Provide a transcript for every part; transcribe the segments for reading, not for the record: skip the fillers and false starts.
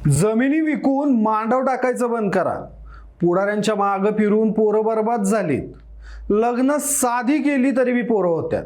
जमिनी विकून मांडव टाकायचं बंद करा. पुढाऱ्यांच्या मागं फिरून पोरं बरबाद झालीत. लग्न साधी केली तरी बी पोरं होत्यात.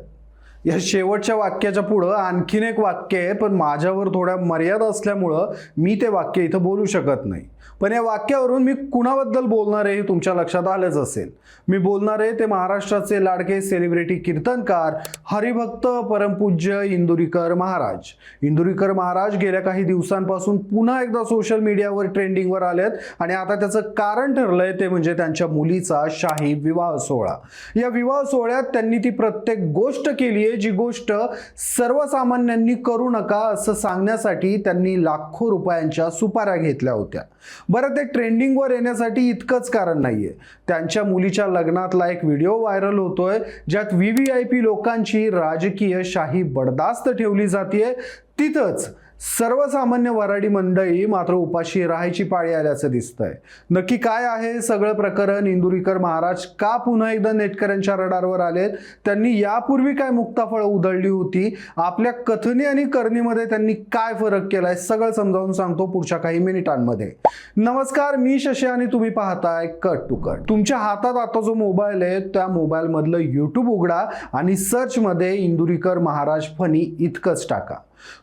या शेवटच्या वाक्याच्या पुढं आणखीन एक वाक्य आहे, पण माझ्यावर थोड्या मर्यादा असल्यामुळं मी ते वाक्य इथं बोलू शकत नाही. पण या वाक्यावरून मी कुणाबद्दल बोलणार आहे हे तुमच्या लक्षात आलंच असेल. मी बोलणार आहे ते महाराष्ट्राचे लाडके सेलिब्रिटी कीर्तनकार हरिभक्त परमपूज्य इंदुरीकर महाराज. इंदुरीकर महाराज गेल्या काही दिवसांपासून पुन्हा एकदा सोशल मीडियावर ट्रेंडिंगवर आलेत आणि आता त्याचं कारण ठरलंय ते म्हणजे त्यांच्या मुलीचा शाही विवाह सोहळा. या विवाह सोहळ्यात त्यांनी ती प्रत्येक गोष्ट केली आहे जी गोष्ट सर्वसामान्यांनी करू नका असं सांगण्यासाठी त्यांनी लाखो रुपयांच्या सुपाऱ्या घेतल्या होत्या. बरं, ते ट्रेंडिंगवर येण्यासाठी इतकंच कारण नाहीये. त्यांच्या मुलीच्या लग्नातला एक व्हिडिओ व्हायरल होतोय ज्यात VVIP लोकांची राजकीय शाही बडदास्त ठेवली जाते. तिथंच सर्वसामान्य वराडी मंडळी मात्र उपाशी राहायची पाळी आल्याचं दिसतंय. नक्की काय आहे सगळं प्रकरण? इंदुरीकर महाराज का पुन्हा एकदा नेटकऱ्यांच्या रडारवर आलेत? त्यांनी यापूर्वी काय मुक्ताफळं उधळली होती? आपल्या कथनी आणि करणीमध्ये त्यांनी काय फरक केलाय? सगळं समजावून सांगतो पुढच्या काही मिनिटांमध्ये. नमस्कार, मी शशी आणि तुम्ही पाहताय कट टू कट. तुमच्या हातात आता जो मोबाईल आहे त्या मोबाईल मधलं YouTube उघडा आणि सर्च मध्ये इंदुरीकर महाराज फनी इतकंच टाका.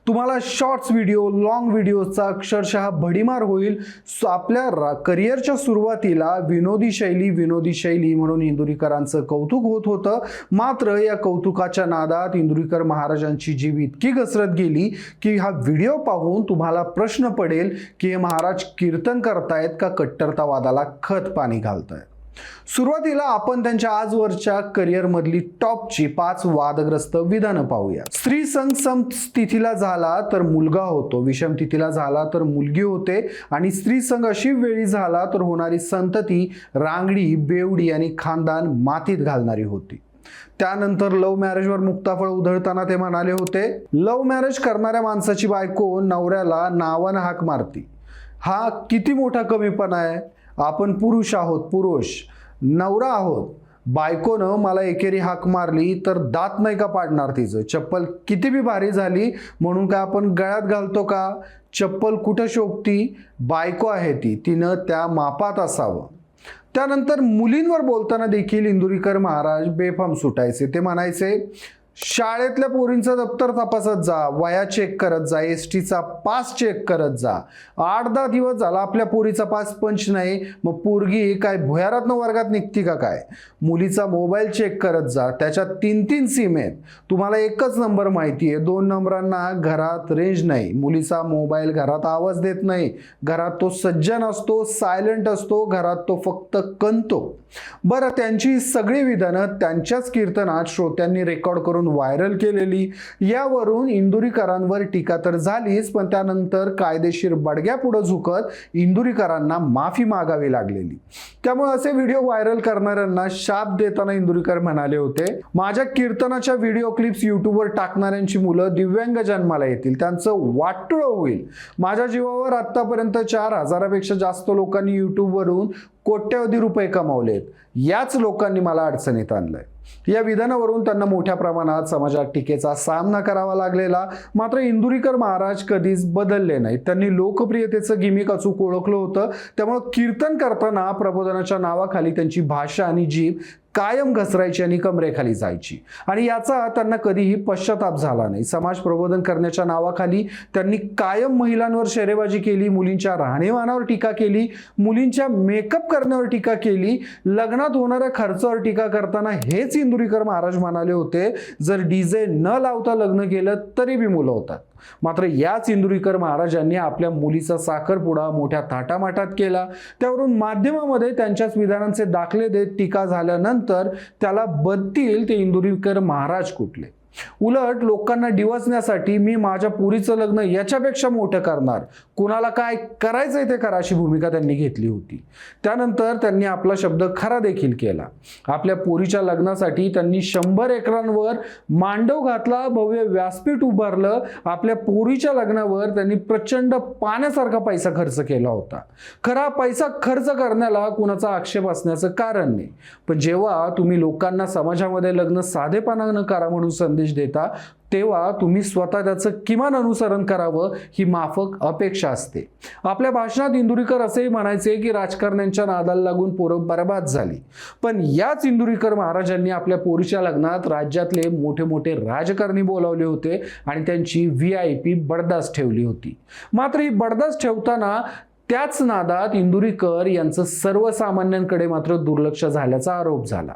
तुम्हाला शॉर्ट्स व्हिडिओ, लॉंग व्हिडिओचा अक्षरशः भडीमार होईल. आपल्या करिअरच्या सुरुवातीला विनोदी शैली म्हणून इंदुरीकरांचं कौतुक होत होतं. मात्र या कौतुकाच्या नादात इंदुरीकर महाराजांची जीव इतकी घसरत गेली की हा व्हिडिओ पाहून तुम्हाला प्रश्न पडेल की हे महाराज कीर्तन करतायत का कट्टरतावादाला खत पाणी घालतायत. सुरुवातीला आपण त्यांच्या आजवरच्या करिअर मधली टॉपची 5 वादग्रस्त विधानं पाहूया. स्त्री संघ समस्थितीला झाला तर मुलगा होतो, विषम तिथीला झाला तर मुलगी होते आणि स्त्री संघ अशी वेळी झाला तर होणारी संतती रांगडी, बेवडी आणि खानदान मातीत घालणारी होती. त्यानंतर लव्ह मॅरेजवर मुक्ताफळ उधळताना ते म्हणाले होते, लव्ह मॅरेज करणाऱ्या माणसाची बायको नवऱ्याला नावानं हाक मारती. हा किती मोठा कमीपणा आहे. आपण पुरुष आहोत, पुरुष नवरा आहोत. बायकोनं मला एकेरी हाक मारली तर दात नाही का पाडणार तिचं? चप्पल किती बी भारी झाली म्हणून काय आपण गळ्यात घालतो का? चप्पल कुठं शोभती? बायको आहे ती, तिनं त्या मापात असावं. त्यानंतर मुलींवर बोलताना देखील इंदुरीकर महाराज बेफाम सुटायचे. ते म्हणायचे, शाळेतल्या पोरींचं दप्तर तपासत जा, वया चेक करत जा, STचा पास चेक करत जा. 8-10 दिवस झाला आपल्या पोरीचा पास पंच नाही, मग पोरगी काय भुयारातनं वर्गात निघती का काय? मुलीचा मोबाईल चेक करत जा, त्याच्यात 3-3 सिम आहेत. तुम्हाला एकच नंबर माहिती आहे, 2 नंबरांना घरात रेंज नाही. मुलीचा मोबाईल घरात आवाज देत नाही, घरात तो सज्जन असतो, सायलेंट असतो, घरात तो फक्त कणतो. बरं, त्यांची सगळी विधानं त्यांच्याच कीर्तनात श्रोत्यांनी रेकॉर्ड करून व्हायरल केलेली. यावरून इंदुरीकरांवर टीका तर झालीच, पण त्यानंतर कायदेशीर बडग्या पुढे झुकत इंदुरीकरांना माफी मागावी लागलेली. त्यामुळे असे व्हिडिओ व्हायरल करणाऱ्यांना शाप देताना इंदुरीकर म्हणाले होते, माझ्या कीर्तनाच्या व्हिडिओ क्लिप्स YouTubeवर टाकणाऱ्यांची मुलं दिव्यांग जन्माला येतील, त्यांचं वाटोळं होईल. माझ्या जीवावर आतापर्यंत 4,000पेक्षा जास्त लोकांनी YouTubeवरून कोट्यवधी रुपये कमावलेत. याच लोकांनी मला अडचणीत आणलंय. या विधानावरून त्यांना मोठ्या प्रमाणात समाजात टीकेचा सामना करावा लागलेला. मात्र इंदुरीकर महाराज कधीच बदलले नाहीत. त्यांनी लोकप्रियतेचं गिमिक अचूक ओळखलं होतं. त्यामुळे कीर्तन करताना प्रबोधनाच्या नावाखाली त्यांची भाषा आणि जीभ कायम घसरायची आणि कमरेखाली जायची आणि याचा त्यांना कधीही पश्चाताप झाला नाही. समाज प्रबोधन करण्याच्या नावाखाली त्यांनी कायम महिलांवर शेरेबाजी केली, मुलींच्या राहणीमानावर टीका केली, मुलींच्या मेकअप करण्यावर टीका केली. लग्नात होणाऱ्या खर्चावर टीका करताना हेच इंदुरीकर महाराज म्हणाले होते, जर DJ न लावता लग्न केलं तरी बी मुलं होतात. मात्र याच इंदुरीकर महाराजांनी आपल्या मुलीचा साखरपुडा मोठ्या थाटामाटात केला. त्यावरून माध्यमामध्ये त्यांच्याच विधानांचे दाखले देत टीका झाल्यानंतर त्याला बदतील ते इंदुरीकर महाराज कुठले. उलट लोकांना डिवचण्यासाठी मी माझ्या पुरीचं लग्न याच्यापेक्षा मोठं करणार, कुणाला काय करायचंय ते करा, अशी भूमिका त्यांनी घेतली होती. त्यानंतर त्यांनी आपला शब्द खरा देखील केला. आपल्या पोरीच्या लग्नासाठी त्यांनी 100 एकरांवर मांडव घातला, भव्य व्यासपीठ उभारलं. आपल्या पोरीच्या लग्नावर त्यांनी प्रचंड पाण्यासारखा पैसा खर्च केला होता. खरा पैसा खर्च करण्याला कुणाचा आक्षेप असण्याचं कारण नाही, पण जेव्हा तुम्ही लोकांना समाजामध्ये लग्न साधेपणानं करा म्हणून संदेश देता तेव्हा तुम्ही स्वतः त्याचं किमान अनुसरण करावं ही माफक अपेक्षा असते. आपल्या भाषणात इंदुरीकर असेही म्हणायचे की राजकारण्यांच्या नादाला लागून पोरं बरबाद झाली. पण याच इंदुरीकर महाराजांनी आपल्या पोरीच्या लग्नात राज्यातले मोठे मोठे राजकारणी बोलावले होते आणि त्यांची VIP बडदास्त ठेवली होती. मात्र ही बडदास्त ठेवताना त्याच नादात इंदुरीकर यांचं सर्वसामान्यांकडे मात्र दुर्लक्ष झाल्याचा आरोप झाला.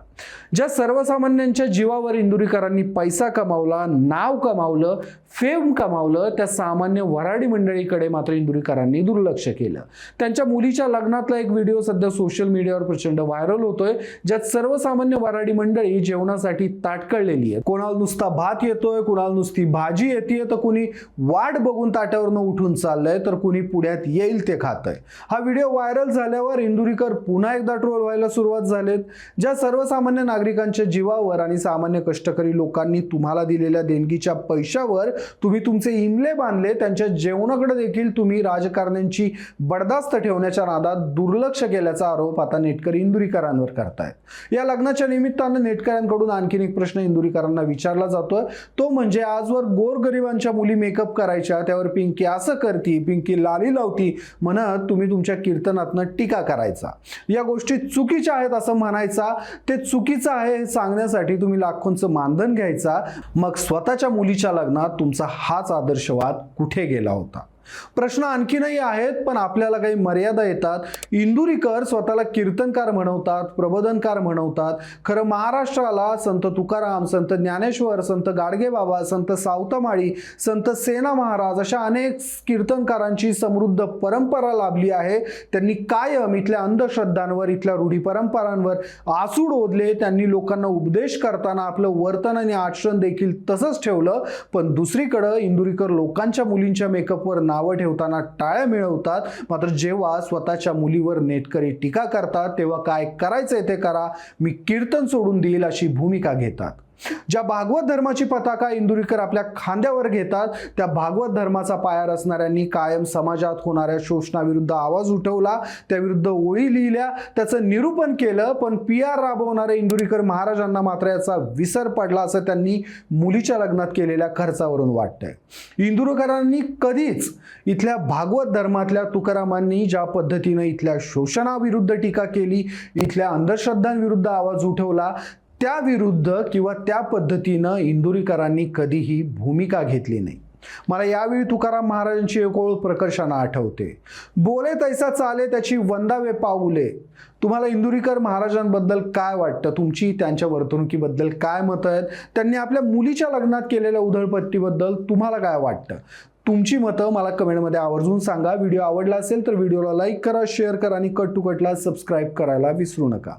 ज्या सर्वसामान्यांच्या जीवावर इंदुरीकरांनी पैसा कमावला, नाव कमावलं, फेम कमावलं, त्या सामान्य वऱ्हाडी मंडळीकडे मात्र इंदुरीकरांनी दुर्लक्ष केलं. त्यांच्या मुलीच्या लग्नातला एक व्हिडिओ सध्या सोशल मीडियावर प्रचंड व्हायरल होतोय, ज्यात सर्वसामान्य वऱ्हाडी मंडळी जेवणासाठी ताटकळलेली आहे. कोणाला नुसता भात येतोय, कोणाला नुसती भाजी येते, तर कुणी वाट बघून ताट्यावरनं उठून चाललंय, तर कुणी पुढ्यात येईल ते खात. हा व्हिडिओ व्हायरल झाल्यावर इंदुरीकर पुन्हा एकदा ट्रोल व्हायला सुरुवात झालेत. ज्या सर्वसामान्य नागरिकांच्या जीवावर आणि सामान्य कष्टकरी लोकांनी तुम्हाला दिलेल्या देणगीच्या पैशावर तुम्ही तुमचे इमले बांधले, त्यांच्या जेवणाकडे देखील तुम्ही राजकारण्यांची बडदास्त ठेवण्याच्या नादात दुर्लक्ष केल्याचा आरोप आता नेटकरी इंदुरीकरांवर करतायत. या लग्नाच्या निमित्तानं नेटकऱ्यांकडून आणखीन एक प्रश्न इंदुरीकरांना विचारला जातोय, तो म्हणजे आजवर गोरगरिबांच्या मुली मेकअप करायच्या, त्यावर पिंकी असं करती, पिंकी लाली लावती म्हणत तुम्ही तुमच्या कीर्तनातनं टीका करायचा. या गोष्टी चुकीच्या आहेत असं म्हणायचा, ते चुकीचं आहे हे सांगण्यासाठी तुम्ही लाखोंचं मानधन घ्यायचा. मग स्वतःच्या मुलीच्या लग्नात तुमचा हाच आदर्शवाद कुठे गेला होता? प्रश्न आणखीनही आहेत, पण आपल्याला काही मर्यादा येतात. इंदुरीकर स्वतःला कीर्तनकार म्हणवतात, प्रबोधनकार म्हणवतात. खरं महाराष्ट्राला संत तुकाराम, संत ज्ञानेश्वर, संत गाडगेबाबा, संत सावतामाळी, संत सेना महाराज अशा अनेक कीर्तनकारांची समृद्ध परंपरा लाभली आहे. त्यांनी कायम इथल्या अंधश्रद्धांवर, इथल्या रूढी परंपरांवर आसूड ओढले. त्यांनी लोकांना उपदेश करताना आपलं वर्तन आणि आचरण देखील तसंच ठेवलं. पण दुसरीकडं इंदुरीकर लोकांच्या मुलींच्या मेकअपवर नावं ठेवताना टाळ्या मिळवतात. मात्र जेव्हा स्वतःच्या मुलीवर नेटकरी टीका करतात, तेव्हा काय करायचंय ते करा, मी कीर्तन सोडून देईल अशी भूमिका घेतात. ज्या भागवत धर्माची पताका इंदुरीकर आपल्या खांद्यावर घेतात, त्या भागवत धर्माचा पाया रचणाऱ्यांनी कायम समाजात होणाऱ्या शोषणाविरुद्ध आवाज उठवला, त्याविरुद्ध ओळी लिहिल्या, त्याचं निरूपण केलं. पण PR राबवणारे इंदुरीकर महाराजांना मात्र याचा विसर पडला असं त्यांनी मुलीच्या लग्नात केलेल्या खर्चावरून वाटतंय. इंदुरीकरांनी कधीच इथल्या भागवत धर्मातल्या तुकारामांनी ज्या पद्धतीनं इथल्या शोषणाविरुद्ध टीका केली, इथल्या अंधश्रद्धांविरुद्ध आवाज उठवला, त्याविरुद्ध किंवा त्या पद्धतीनं इंदुरीकरांनी कधीही भूमिका घेतली नाही. मला यावेळी तुकाराम महाराजांची एक ओळ प्रकर्षानं आठवते, बोले तैसा चाले त्याची वंदावे पाऊले. तुम्हाला इंदुरीकर महाराजांबद्दल काय वाटतं? तुमची त्यांच्या वर्तणुकीबद्दल काय मतं आहेत? त्यांनी आपल्या मुलीच्या लग्नात केलेल्या उधळपट्टीबद्दल तुम्हाला काय वाटतं? तुमची मतं मला कमेंटमध्ये आवर्जून सांगा. व्हिडिओ आवडला असेल तर व्हिडिओला लाईक करा, शेअर करा आणि कट टू कटला सबस्क्राईब करायला विसरू नका.